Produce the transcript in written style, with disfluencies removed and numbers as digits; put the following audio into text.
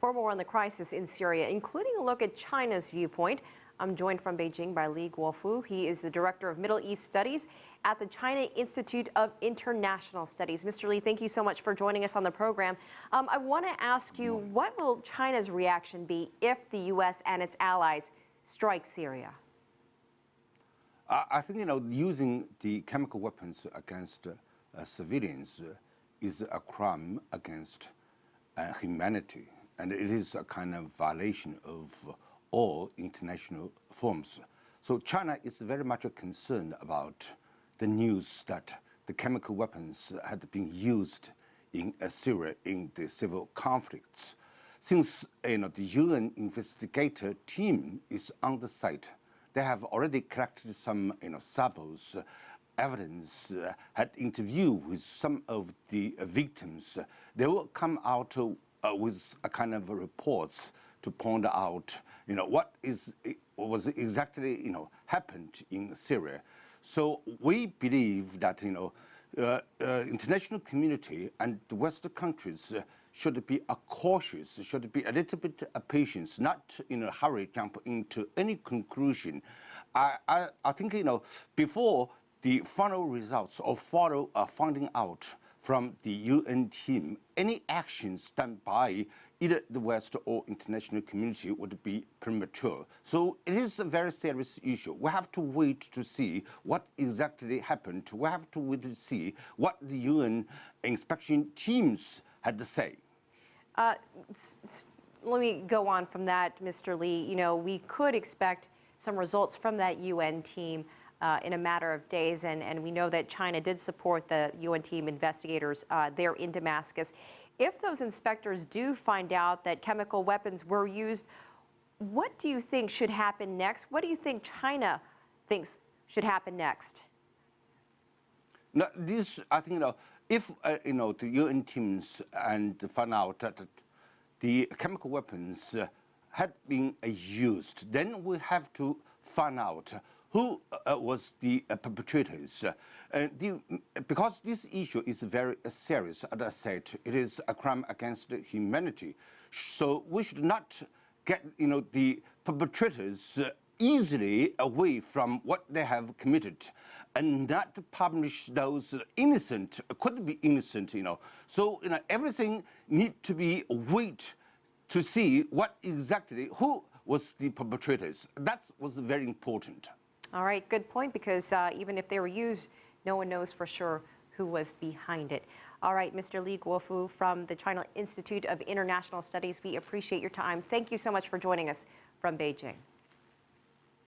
For more on the crisis in Syria, including a look at China's viewpoint, I'm joined from Beijing by Guofu. He is the Director of Middle East Studies at the China Institute of International Studies. Mr. Li, thank you so much for joining us on the program. I want to ask you, what will China's reaction be if the U.S. and its allies strike Syria? I think, using the chemical weapons against civilians is a crime against humanity, and it is a kind of violation of all international forms. So China is very much concerned about the news that the chemical weapons had been used in Syria in the civil conflicts. Since the UN investigator team is on the site, they have already collected some samples, evidence, had interviewed with some of the victims. They will come out with a kind of reports to point out what was exactly happened in Syria. So we believe that international community and the Western countries should be cautious, should be a little bit patient, not in a hurry jump into any conclusion. I think before the final results or finding out from the UN team, any actions done by either the West or international community would be premature. So it is a very serious issue. We have to wait to see what exactly happened. We have to wait to see what the UN inspection teams had to say. Let me go on from that, Mr. Li. We could expect some results from that UN team in a matter of days, and we know that China did support the UN team investigators there in Damascus. If those inspectors do find out that chemical weapons were used, what do you think should happen next? What do you think China thinks should happen next? Now, this, I think, if the UN teams and find out that the chemical weapons had been used, then we have to find out who was the perpetrators. Because this issue is very serious, as I said, it is a crime against humanity. So we should not get the perpetrators easily away from what they have committed, and not publish those innocent, could be innocent, So everything need to be wait to see what exactly, who was the perpetrators. That was very important. All right, good point, because even if they were used, no one knows for sure who was behind it. All right, Mr. Guofu from the China Institute of International Studies, we appreciate your time. Thank you so much for joining us from Beijing.